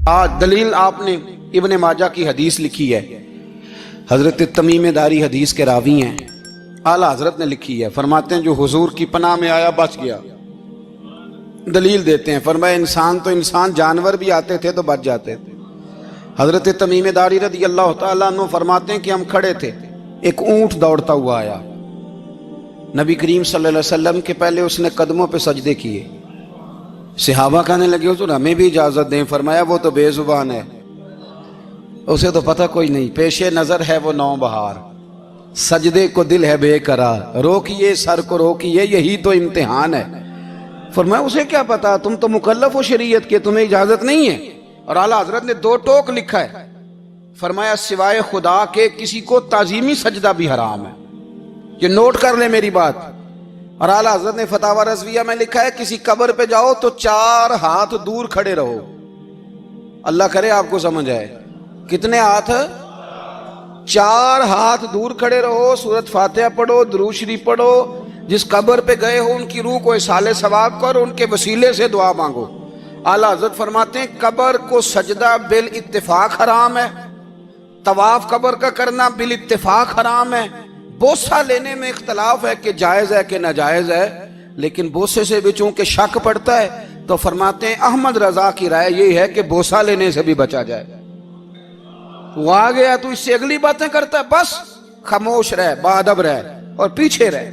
آج دلیل آپ نے ابن ماجہ کی حدیث لکھی ہے، حضرت تمیم داری حدیث کے راوی ہیں، اعلیٰ حضرت نے لکھی ہے، فرماتے ہیں جو حضور کی پناہ میں آیا بچ گیا۔ دلیل دیتے ہیں، فرمایا انسان جانور بھی آتے تھے تو بچ جاتے تھے۔ حضرت تمیم داری رضی اللہ تعالیٰ عنہ فرماتے ہیں کہ ہم کھڑے تھے، ایک اونٹ دوڑتا ہوا آیا، نبی کریم صلی اللہ علیہ وسلم کے پہلے اس نے قدموں پہ سجدے کیے۔ صحابہ کہنے لگے حضور ہمیں بھی اجازت دیں، فرمایا وہ تو بے زبان ہے، اسے تو پتہ کوئی نہیں، پیش نظر ہے وہ نو بہار، سجدے کو دل ہے بے قرار، روکیے سر کو روکیے یہی تو امتحان ہے۔ فرمایا اسے کیا پتا، تم تو مکلف ہو شریعت کے، تمہیں اجازت نہیں ہے۔ اور اعلیٰ حضرت نے 2 ٹوک لکھا ہے، فرمایا سوائے خدا کے کسی کو تعظیمی سجدہ بھی حرام ہے، یہ نوٹ کر لیں میری بات۔ اور اعلیٰ حضرت نے فتاوی رضویہ میں لکھا ہے کسی قبر پہ جاؤ تو 4 ہاتھ دور کھڑے رہو، اللہ کرے آپ کو سمجھ آئے، کتنے ہاتھ؟ 4 ہاتھ دور کھڑے رہو، سورۃ فاتحہ پڑھو، درود شریف پڑھو، جس قبر پہ گئے ہو ان کی روح کو اصال ثواب کرو، ان کے وسیلے سے دعا مانگو۔ اعلیٰ حضرت فرماتے ہیں قبر کو سجدہ بالاتفاق حرام ہے، طواف قبر کا کرنا بالاتفاق حرام ہے، بوسہ لینے میں اختلاف ہے کہ جائز ہے کہ ناجائز ہے، لیکن بوسے سے بھی چونکہ شک پڑتا ہے تو فرماتے ہیں احمد رضا کی رائے یہ ہے کہ بوسہ لینے سے بھی بچا جائے۔ وہ آ گیا تو اس سے اگلی باتیں کرتا ہے، بس خاموش رہ، باادب رہ اور پیچھے رہ۔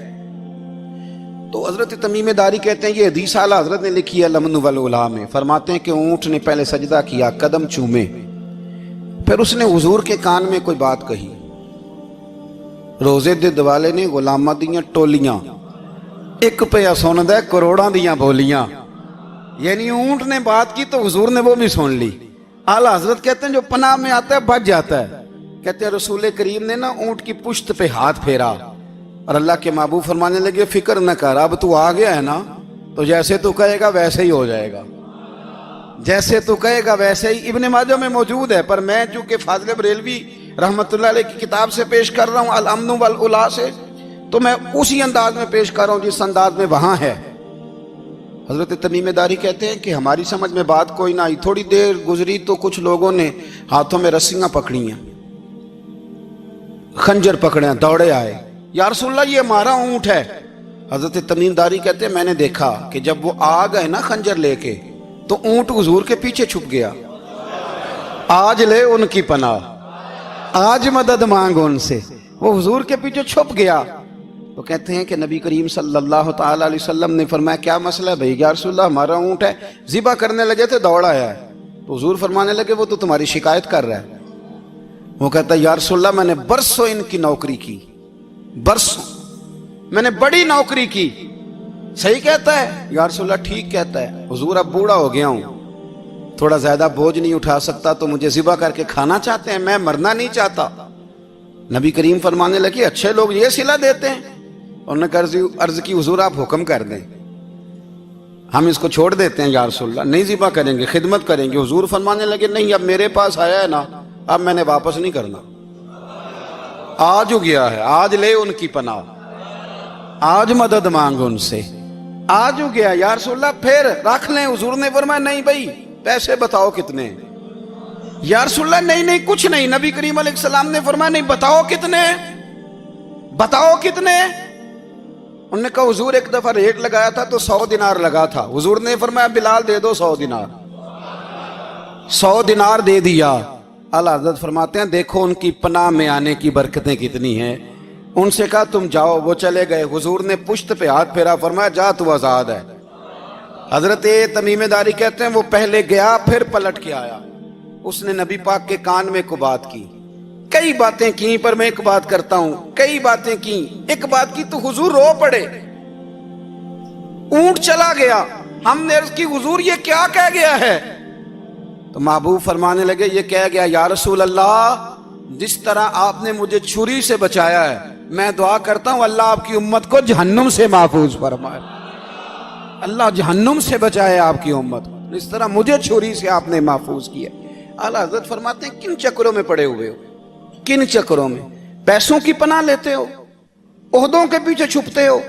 تو حضرت تمیم داری کہتے ہیں یہ حدیث اعلیٰ حضرت نے لکھی ہے لمن والعلا میں، فرماتے ہیں کہ اونٹ نے پہلے سجدہ کیا، قدم چومے، پھر اس نے حضور کے کان میں کوئی بات کہی، روزے دے دوالے نے غلامہ دیاں ٹولیاں، ایک پہ سن دے کروڑاں دیاں بولیاں، یعنی اونٹ نے بات کی تو حضور نے وہ بھی سن لی۔ اعلیٰ حضرت کہتے ہیں جو پناہ میں آتا ہے بچ جاتا ہے۔ کہتے ہیں رسول کریم نے نا اونٹ کی پشت پہ ہاتھ پھیرا اور اللہ کے محبوب فرمانے لگے فکر نہ کر، اب تو آ گیا ہے نا تو جیسے تو کہے گا ویسے ہی ہو جائے گا، جیسے تو کہے گا ویسے ہی۔ ابن ماجہ میں موجود ہے، پر میں چونکہ فاضل بریلوی رحمت اللہ علیہ کی کتاب سے پیش کر رہا ہوں الامن والعلا سے، تو میں اسی انداز میں پیش کر رہا ہوں جس انداز میں وہاں ہے۔ حضرت تمیم داری کہتے ہیں کہ ہماری سمجھ میں بات کوئی نہ آئی، تھوڑی دیر گزری تو کچھ لوگوں نے ہاتھوں میں رسیاں پکڑی ہیں، خنجر پکڑے ہیں، دوڑے آئے، یا رسول اللہ یہ ہمارا اونٹ ہے۔ حضرت تمیم داری کہتے ہیں میں نے دیکھا کہ جب وہ آ گئے نا خنجر لے کے تو اونٹ حضور کے پیچھے چھپ گیا، آج لے ان کی پناہ، آج مدد مانگ ان سے، وہ حضور کے پیچھے چھپ گیا۔ تو کہتے ہیں کہ نبی کریم صلی اللہ تعالیٰ علیہ وسلم نے فرمایا کیا مسئلہ ہے بھائی؟ یا رسول اللہ ہمارا اونٹ ہے، ذبح کرنے لگے تھے دوڑ آیا ہے۔ تو حضور فرمانے لگے وہ تو تمہاری شکایت کر رہا ہے۔ وہ کہتا ہے یا رسول اللہ میں نے برسوں ان کی نوکری کی، برسوں میں نے بڑی نوکری کی۔ صحیح کہتا ہے یا رسول اللہ؟ ٹھیک کہتا ہے حضور، اب بوڑھا ہو گیا ہوں، تھوڑا زیادہ بوجھ نہیں اٹھا سکتا، تو مجھے ذبح کر کے کھانا چاہتے ہیں، میں مرنا نہیں چاہتا۔ نبی کریم فرمانے لگے اچھے لوگ یہ صلہ دیتے ہیں؟ انہوں نے عرض کی حضور آپ حکم کر دیں، ہم اس کو چھوڑ دیتے ہیں یا رسول اللہ، نہیں ذبح کریں گے، خدمت کریں گے۔ حضور فرمانے لگے نہیں، اب میرے پاس آیا ہے نا، اب میں نے واپس نہیں کرنا، آج ہو گیا ہے، آج لے ان کی پناہ، آج مدد مانگ ان سے، آج ہو گیا یا رسول اللہ پھر رکھ لیں۔ حضور نے فرمایا نہیں بھائی پیسے بتاؤ کتنے؟ یا رسول اللہ نہیں کچھ نہیں۔ نبی کریم علیہ السلام نے فرمایا نہیں بتاؤ کتنے، بتاؤ کتنے؟ انہوں نے کہا حضور ایک دفعہ ریٹ لگایا تھا تو 100 دینار لگا تھا، حضور نے فرمایا بلال دے دو 100 دینار، 100 دینار دے دیا۔ اعلیٰ حضرت فرماتے ہیں دیکھو ان کی پناہ میں آنے کی برکتیں کتنی ہیں۔ ان سے کہا تم جاؤ، وہ چلے گئے، حضور نے پشت پہ ہاتھ پھیرا، فرمایا جا تو آزاد ہے۔ حضرت تمیم داری کہتے ہیں وہ پہلے گیا پھر پلٹ کے آیا، اس نے نبی پاک کے کان میں کو بات کی، کئی باتیں کی، پر میں ایک بات کرتا ہوں، کئی باتیں کی، ایک بات کی تو حضور رو پڑے، اونٹ چلا گیا، ہم نے عرض کی حضور یہ کیا کہہ گیا ہے؟ تو محبوب فرمانے لگے یہ کہہ گیا یا رسول اللہ جس طرح آپ نے مجھے چھری سے بچایا ہے، میں دعا کرتا ہوں اللہ آپ کی امت کو جہنم سے محفوظ فرمائے، اللہ جہنم سے بچائے آپ کی امت کو، اس طرح مجھے چھری سے آپ نے محفوظ کیا۔ اعلیٰ حضرت فرماتے ہیں کن چکروں میں پڑے ہوئے ہو، کن چکروں میں؟ پیسوں کی پناہ لیتے ہو، عہدوں کے پیچھے چھپتے ہو،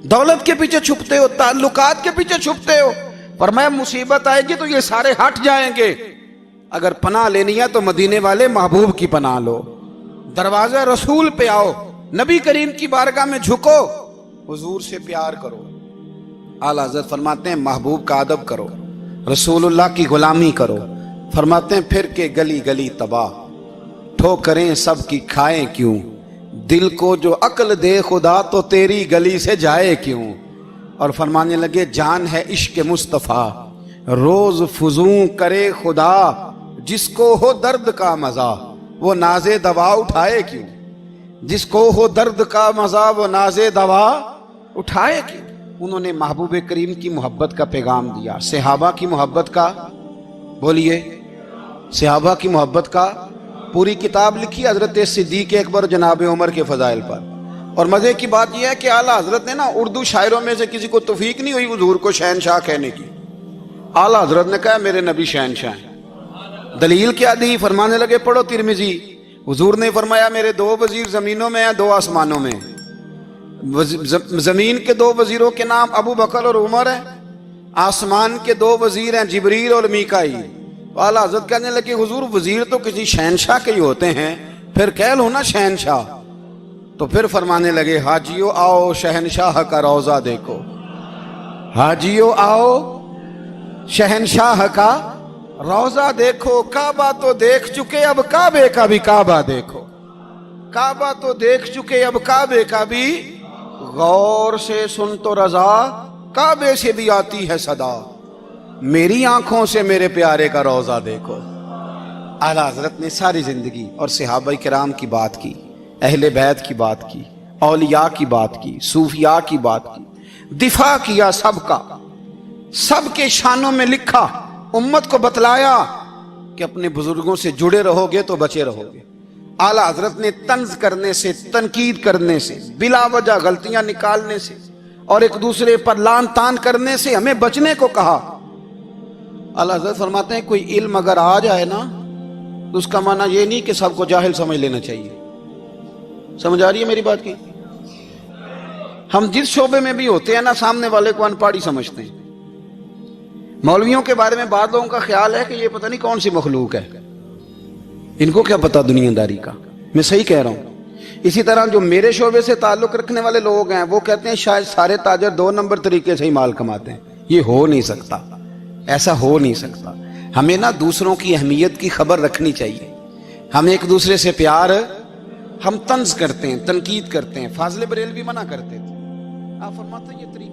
دولت کے پیچھے چھپتے ہو، تعلقات کے پیچھے چھپتے ہو، فرمایا مصیبت آئے گی تو یہ سارے ہٹ جائیں گے، اگر پناہ لینی ہے تو مدینے والے محبوب کی پناہ لو، دروازہ رسول پہ آؤ، نبی کریم کی بارگاہ میں جھکو، حضور سے پیار کرو۔ اعلیٰ حضرت فرماتے ہیں محبوب کا ادب کرو، رسول اللہ کی غلامی کرو۔ فرماتے ہیں پھر کے گلی گلی تباہ، ٹھوکریں سب کی کھائیں کیوں، دل کو جو عقل دے خدا تو تیری گلی سے جائے کیوں۔ اور فرمانے لگے جان ہے عشق مصطفیٰ، روز فزوں کرے خدا، جس کو ہو درد کا مزہ وہ ناز دوا اٹھائے کیوں، جس کو ہو درد کا مزہ وہ ناز دوا اٹھائے کیوں۔ انہوں نے محبوب کریم کی محبت کا پیغام دیا، صحابہ کی محبت کا، بولیے، صحابہ کی محبت کا پوری کتاب لکھی حضرت صدیق اکبر جناب عمر کے فضائل پر۔ اور مزے کی بات یہ ہے کہ اعلیٰ حضرت نے نا اردو شاعروں میں سے کسی کو توفیق نہیں ہوئی حضور کو شہنشاہ کہنے کی، اعلیٰ حضرت نے کہا میرے نبی شہنشاہ ہیں۔ دلیل کیا دی؟ فرمانے لگے پڑھو ترمذی، حضور نے فرمایا میرے دو وزیر زمینوں میں ہیں، دو آسمانوں میں۔ زمین کے دو وزیروں کے نام ابو بکر اور عمر ہیں، آسمان کے دو وزیر ہیں جبریل اور میکائیل۔ تو اعلیٰ حضرت کہنے لگے حضور وزیر تو کسی شہنشاہ کے ہی ہوتے ہیں، پھر کہہ لو نا شہنشاہ۔ تو پھر فرمانے لگے حاجیو آؤ شہنشاہ کا روضہ دیکھو، حاجیو آؤ شہنشاہ کا روضہ دیکھو، کعبہ تو دیکھ چکے اب کعبے کا بھی کعبہ دیکھو، کعبہ تو دیکھ چکے اب کعبے کا بھی، غور سے سن تو رضا کعبے سے بھی آتی ہے صدا، میری آنکھوں سے میرے پیارے کا روضہ دیکھو۔ اعلیٰ حضرت نے ساری زندگی اور صحابہ کرام کی بات کی، اہل بیت کی بات کی، اولیاء کی بات کی، صوفیاء کی بات کی، دفاع کیا سب کا، سب کے شانوں میں لکھا، امت کو بتلایا کہ اپنے بزرگوں سے جڑے رہو گے تو بچے رہو گے۔ اعلیٰ حضرت نے طنز کرنے سے، تنقید کرنے سے، بلا وجہ غلطیاں نکالنے سے اور ایک دوسرے پر لان تان کرنے سے ہمیں بچنے کو کہا۔ اعلیٰ حضرت فرماتے ہیں کوئی علم اگر آ جائے نا تو اس کا معنی یہ نہیں کہ سب کو جاہل سمجھ لینا چاہیے۔ سمجھ آ رہی ہے میری بات کی؟ ہم جس شعبے میں بھی ہوتے ہیں نا سامنے والے کو ان پڑھ سمجھتے ہیں۔ مولویوں کے بارے میں بعض لوگوں کا خیال ہے کہ یہ پتہ نہیں کون سی مخلوق ہے، ان کو کیا پتا دنیا داری کا۔ میں صحیح کہہ رہا ہوں۔ اسی طرح جو میرے شعبے سے تعلق رکھنے والے لوگ ہیں وہ کہتے ہیں شاید سارے تاجر 2 نمبر طریقے سے ہی مال کماتے ہیں۔ یہ ہو نہیں سکتا، ایسا ہو نہیں سکتا۔ ہمیں نا دوسروں کی اہمیت کی خبر رکھنی چاہیے۔ ہم ایک دوسرے سے پیار، ہم طنز کرتے ہیں، تنقید کرتے ہیں۔ فاضل بریلوی منع کرتے تھے، آپ فرماتے ہیں یہ طریقہ